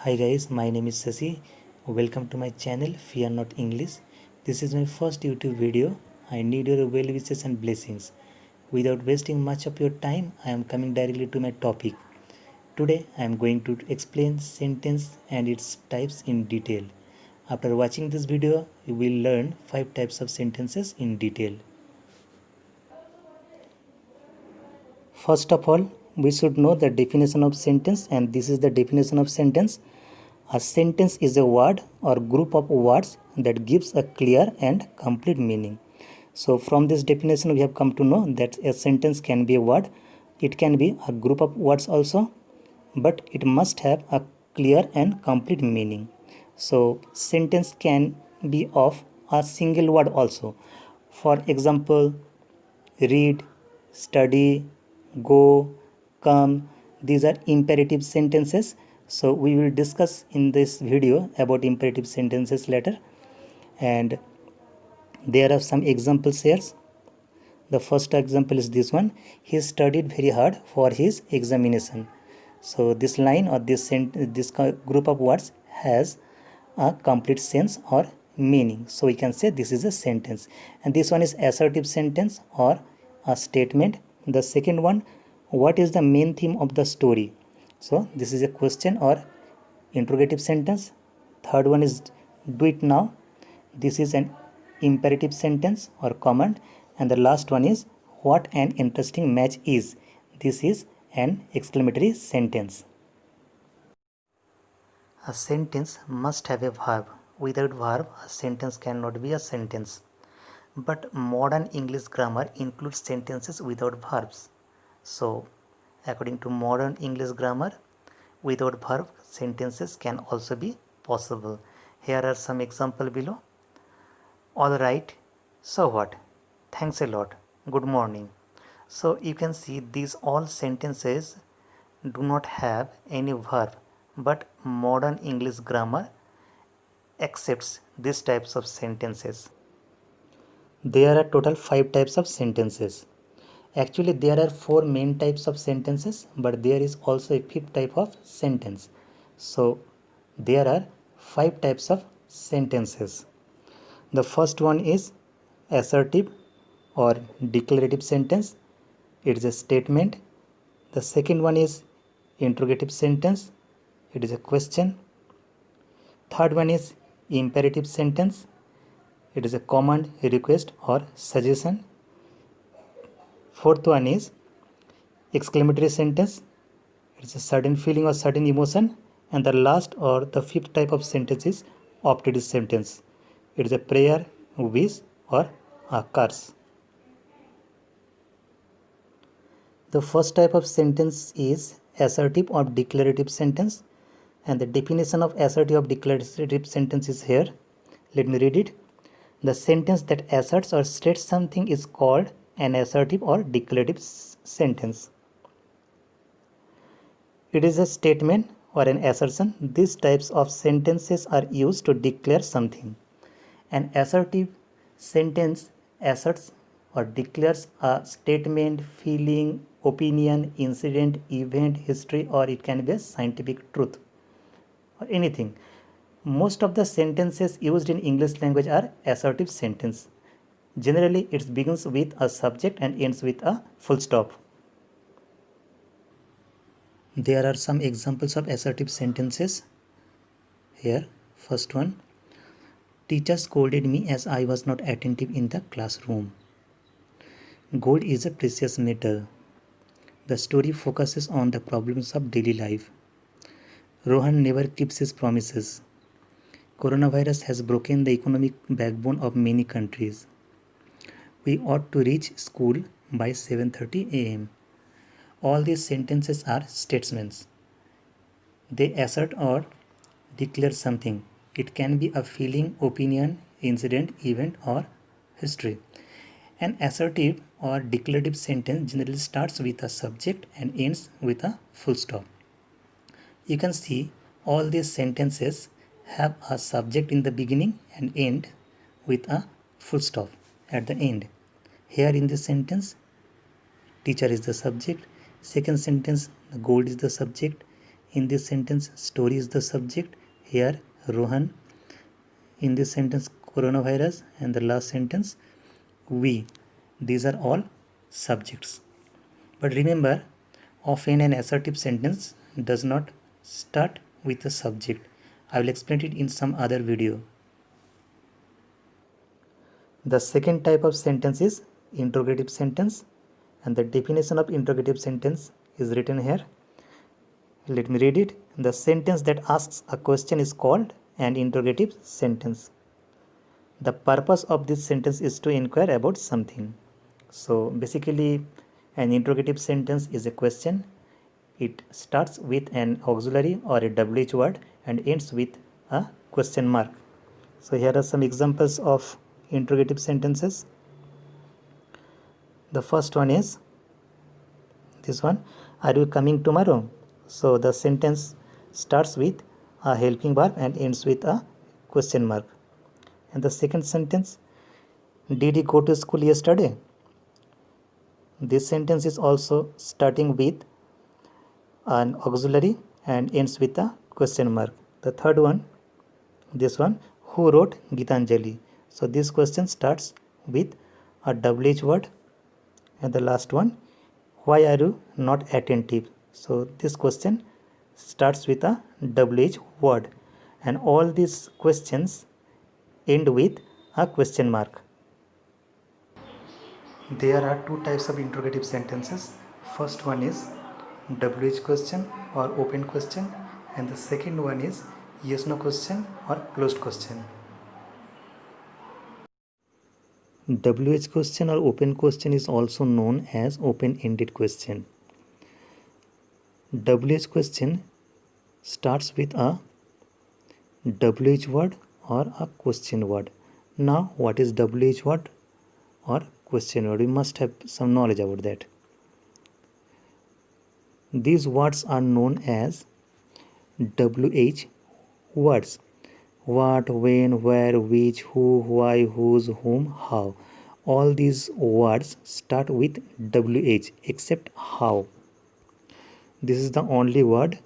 Hi guys, my name is Sasi. Welcome to my channel Fear Not English. This is my first YouTube video. I need your well wishes and blessings. Without wasting much of your time, I am coming directly to my topic. Today I am going to explain sentence and its types in detail. After watching this video, you will learn 5 types of sentences in detail. First of all, we should know the definition of sentence, and this is the definition of sentence. A sentence is a word or group of words that gives a clear and complete meaning. So from this definition we have come to know that a sentence can be a word, it can be a group of words also, but it must have a clear and complete meaning. So sentence can be of a single word also. For example, read, study, go, come. These are imperative sentences. So we will discuss in this video about imperative sentences later. And there are some examples here. The first example is this one. He studied very hard for his examination. So this line or this group of words has a complete sense or meaning. So we can say this is a sentence. And this one is assertive sentence or a statement. The second one, what is the main theme of the story? So this is a question or interrogative sentence. Third one is do it now. This is an imperative sentence or command. And the last one is what an interesting match is. This is an exclamatory sentence. A sentence must have a verb. Without verb, a sentence cannot be a sentence. But modern English grammar includes sentences without verbs. So, according to modern English grammar, without verb sentences can also be possible. Here are some examples below. Alright, so what? Thanks a lot. Good morning. So you can see these all sentences do not have any verb, but modern English grammar accepts these types of sentences. There are total 5 types of sentences. Actually, there are 4 main types of sentences, but there is also a 5th type of sentence. So, there are 5 types of sentences. The first one is assertive or declarative sentence. It is a statement. The second one is interrogative sentence. It is a question. Third one is imperative sentence. It is a command, request or suggestion. Fourth one is exclamatory sentence. It is a sudden feeling or sudden emotion. And the last or the 5th type of sentence is optative sentence. It is a prayer, wish or a curse. The first type of sentence is assertive or declarative sentence, and the definition of assertive or declarative sentence is here. Let me read it. The sentence that asserts or states something is called an assertive or declarative sentence. It is a statement or an assertion. These types of sentences are used to declare something. An assertive sentence asserts or declares a statement, feeling, opinion, incident, event, history, or it can be a scientific truth or anything. Most of the sentences used in English language are assertive sentence. Generally, it begins with a subject and ends with a full stop. There are some examples of assertive sentences. Here, first one. Teacher scolded me as I was not attentive in the classroom. Gold is a precious metal. The story focuses on the problems of daily life. Rohan never keeps his promises. Coronavirus has broken the economic backbone of many countries. We ought to reach school by 7:30 a.m. All these sentences are statements. They assert or declare something. It can be a feeling, opinion, incident, event, or history. An assertive or declarative sentence generally starts with a subject and ends with a full stop. You can see all these sentences have a subject in the beginning and end with a full stop at the end. Here in this sentence, teacher is the subject. Second sentence, the gold is the subject. In this sentence, story is the subject. Here, Rohan. In this sentence, coronavirus. And the last sentence, we. These are all subjects. But remember, often an assertive sentence does not start with a subject. I will explain it in some other video. The second type of sentence is interrogative sentence, and the definition of interrogative sentence is written here. Let me read it. The sentence that asks a question is called an interrogative sentence. The purpose of this sentence is to inquire about something. So basically, an interrogative sentence is a question. It starts with an auxiliary or a WH word and ends with a question mark. So here are some examples of interrogative sentences. The first one is this one, are you coming tomorrow? So the sentence starts with a helping verb and ends with a question mark. And the second sentence, did he go to school yesterday? This sentence is also starting with an auxiliary and ends with a question mark. The third one, this one, who wrote Gitanjali? So this question starts with a WH word. And the last one, why are you not attentive? So this question starts with a WH word. And all these questions end with a question mark. There are two types of interrogative sentences. First one is WH question or open question, and the second one is yes no question or closed question. WH question or open question is also known as open-ended question. WH question starts with a WH word or a question word. Now, what is WH word or question word? We must have some knowledge about that. These words are known as WH words. What, when, where, which, who, why, whose, whom, how. All these words start with WH except how. This is the only word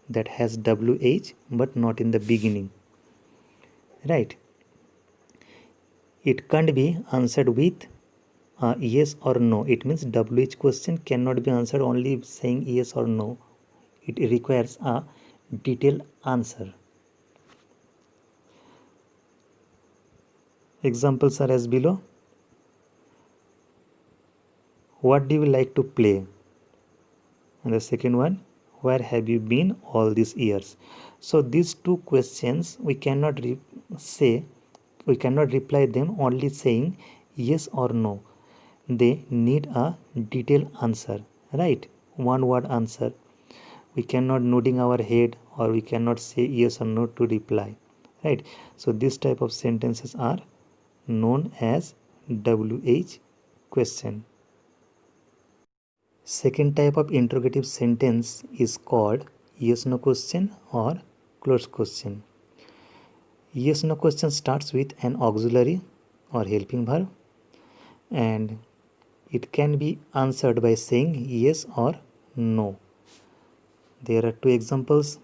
that has WH but not in the beginning. Right? It can't be answered with yes or no. It means WH question cannot be answered only saying yes or no. It requires a detailed answer. Examples are as below. What do you like to play? And the second one, where have you been all these years? So these two questions we cannot reply them only saying yes or no. They need a detailed answer, right? One word answer. We cannot nodding our head or we cannot say yes or no to reply, right? So this type of sentences are known as WH question. Second type of interrogative sentence is called yes no question or closed question. Yes no question starts with an auxiliary or helping verb, and it can be answered by saying yes or no. There are two examples.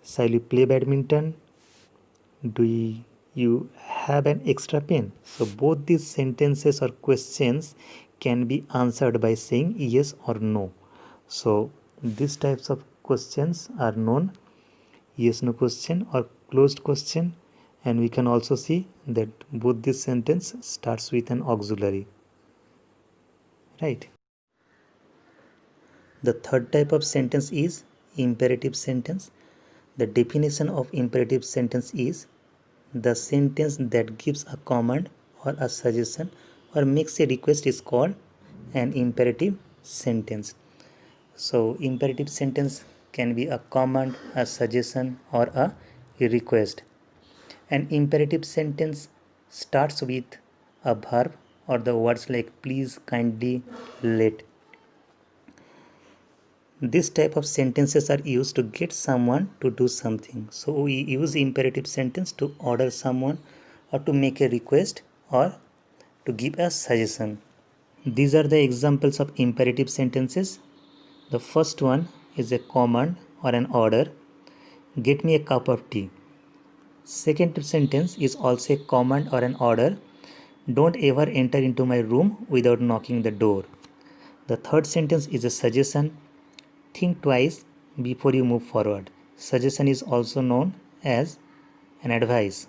Shall you play badminton? Do you have an extra pen? So both these sentences or questions can be answered by saying yes or no. So these types of questions are known yes no question or closed question, and we can also see that both this sentence starts with an auxiliary, right? The third type of sentence is imperative sentence. The definition of imperative sentence is the sentence that gives a command or a suggestion or makes a request is called an imperative sentence. So imperative sentence can be a command, a suggestion or a request. An imperative sentence starts with a verb or the words like please, kindly, let. This type of sentences are used to get someone to do something. So we use imperative sentence to order someone or to make a request or to give a suggestion. These are the examples of imperative sentences. The first one, is a command or an order. Get me a cup of tea. Second sentence is also a command or an order. Don't ever enter into my room without knocking the door. The third sentence is a suggestion. Think twice before you move forward. Suggestion is also known as an advice.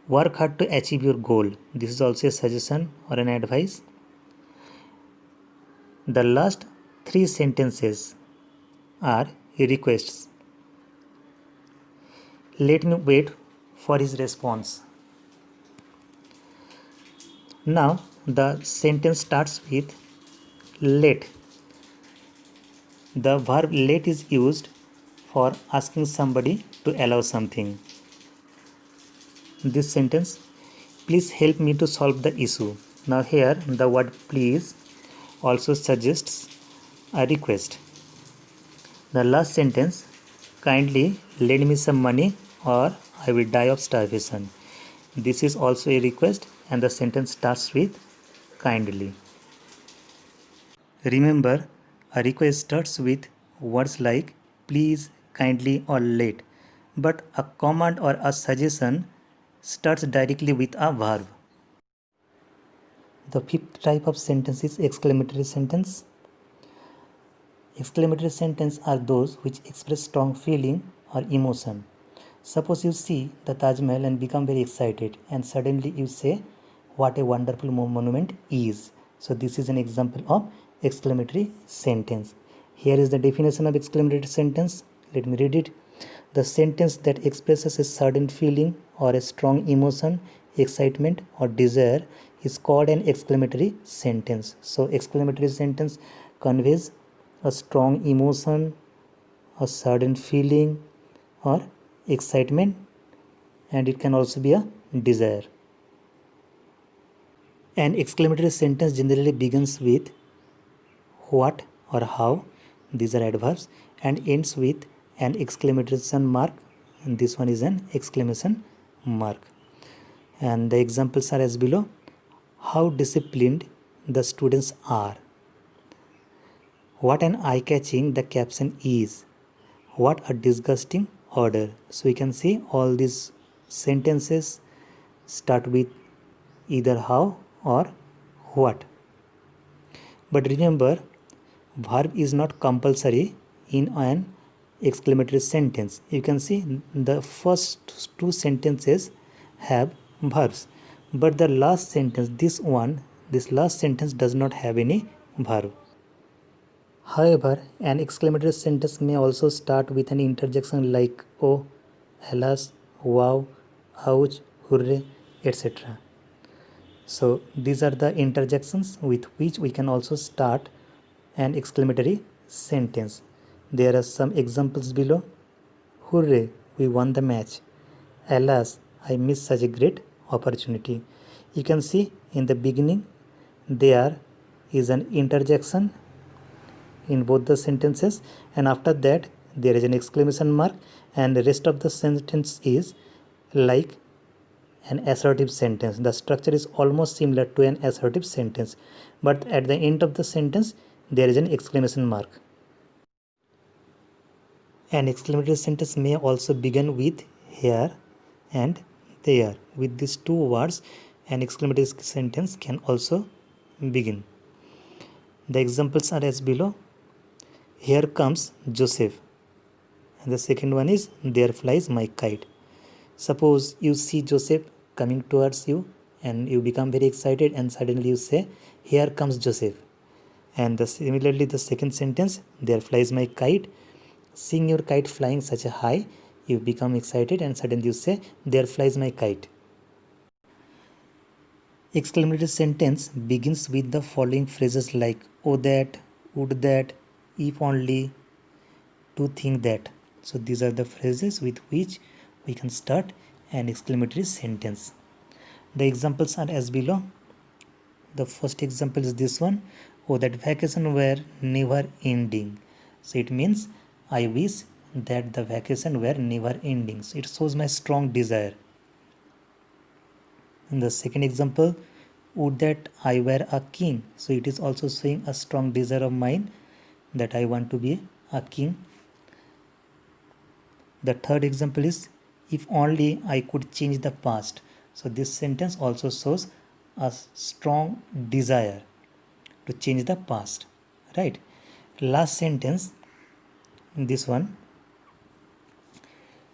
Work hard to achieve your goal. This is also a suggestion or an advice. The last three sentences are requests. Let me wait for his response. Now the sentence starts with let. The verb let is used for asking somebody to allow something. This sentence, please help me to solve the issue. Now here the word please also suggests a request. The last sentence, kindly lend me some money or I will die of starvation. This is also a request and the sentence starts with kindly. Remember, a request starts with words like please, kindly or let, but a command or a suggestion starts directly with a verb. The fifth type of sentence is exclamatory sentence. Exclamatory sentences are those which express strong feeling or emotion. Suppose you see the Taj Mahal and become very excited and suddenly you say what a wonderful monument is. So this is an example of exclamatory sentence. Here is the definition of exclamatory sentence. Let me read it. The sentence that expresses a sudden feeling or a strong emotion, excitement or desire is called an exclamatory sentence. So exclamatory sentence conveys a strong emotion, a sudden feeling or excitement, and it can also be a desire. An exclamatory sentence generally begins with what or how, these are adverbs, and ends with an exclamation mark, and this one is an exclamation mark. And the examples are as below. How disciplined the students are. What an eye-catching the caption is. What a disgusting order. So we can see all these sentences start with either how or what. But remember, verb is not compulsory in an exclamatory sentence. You can see the first two sentences have verbs, but the last sentence, this last sentence does not have any verb. However, an exclamatory sentence may also start with an interjection like oh, alas, wow, ouch, hooray, etc. So these are the interjections with which we can also start an exclamatory sentence. There are some examples below. Hooray, we won the match. Alas, I missed such a great opportunity. You can see in the beginning there is an interjection in both the sentences, and after that there is an exclamation mark, and the rest of the sentence is like an assertive sentence. The structure is almost similar to an assertive sentence, but at the end of the sentence there is an exclamation mark. An exclamatory sentence may also begin with here and there. With these two words, an exclamatory sentence can also begin. The examples are as below. Here comes Joseph. And the second one is there flies my kite. Suppose you see Joseph coming towards you and you become very excited and suddenly you say here comes Joseph. And similarly the second sentence, there flies my kite. Seeing your kite flying such a high, you become excited and suddenly you say there flies my kite. Exclamatory sentence begins with the following phrases like oh that, would that, if only, to think that. So these are the phrases with which we can start an exclamatory sentence. The examples are as below. The first example is this one. Oh, that vacation were never ending. So it means I wish that the vacation were never ending. So it shows my strong desire. In the second example, would that I were a king. So it is also showing a strong desire of mine that I want to be a king. The third example is, if only I could change the past. So this sentence also shows a strong desire to change the past, right? Last sentence, this one,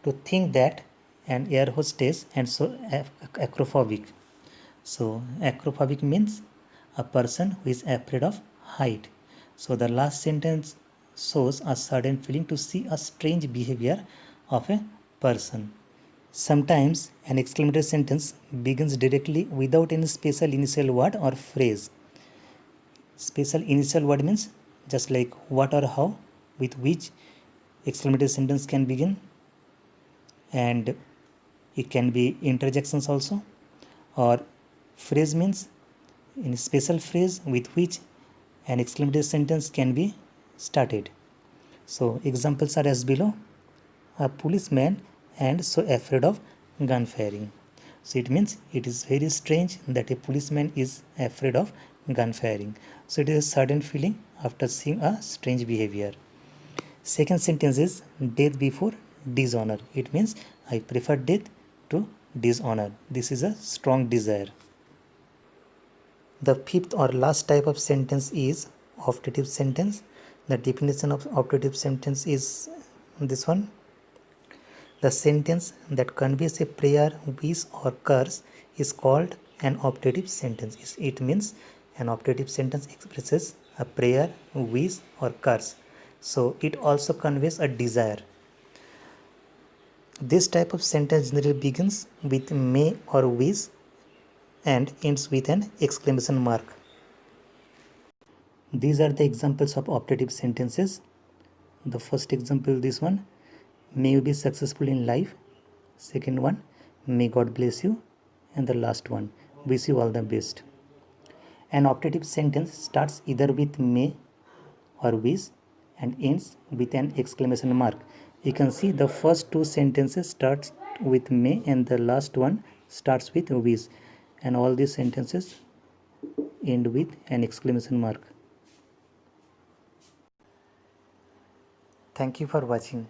to think that an air hostess and so acrophobic. So acrophobic means a person who is afraid of height. So the last sentence shows a sudden feeling to see a strange behavior of a person. Sometimes an exclamatory sentence begins directly without any special initial word or phrase. Special initial word means just like what or how, with which exclamatory sentence can begin, and it can be interjections also. Or phrase means in special phrase with which an exclamatory sentence can be started. So examples are as below. A policeman and so afraid of gun firing. So it means it is very strange that a policeman is afraid of gun firing. So it is a sudden feeling after seeing a strange behavior. Second sentence is death before dishonor. It means I prefer death to dishonor. This is a strong desire. The fifth or last type of sentence is optative sentence. The definition of optative sentence is this one. The sentence that conveys a prayer, wish or curse is called an optative sentence. It means an optative sentence expresses a prayer, wish or curse. So it also conveys a desire. This type of sentence generally begins with may or wish and ends with an exclamation mark. These are the examples of optative sentences. The first example, this one, may you be successful in life. Second one, may God bless you. And the last one, wish you all the best. An optative sentence starts either with may or wish and ends with an exclamation mark. You can see the first two sentences starts with may and the last one starts with wish, and all these sentences end with an exclamation mark. Thank you for watching.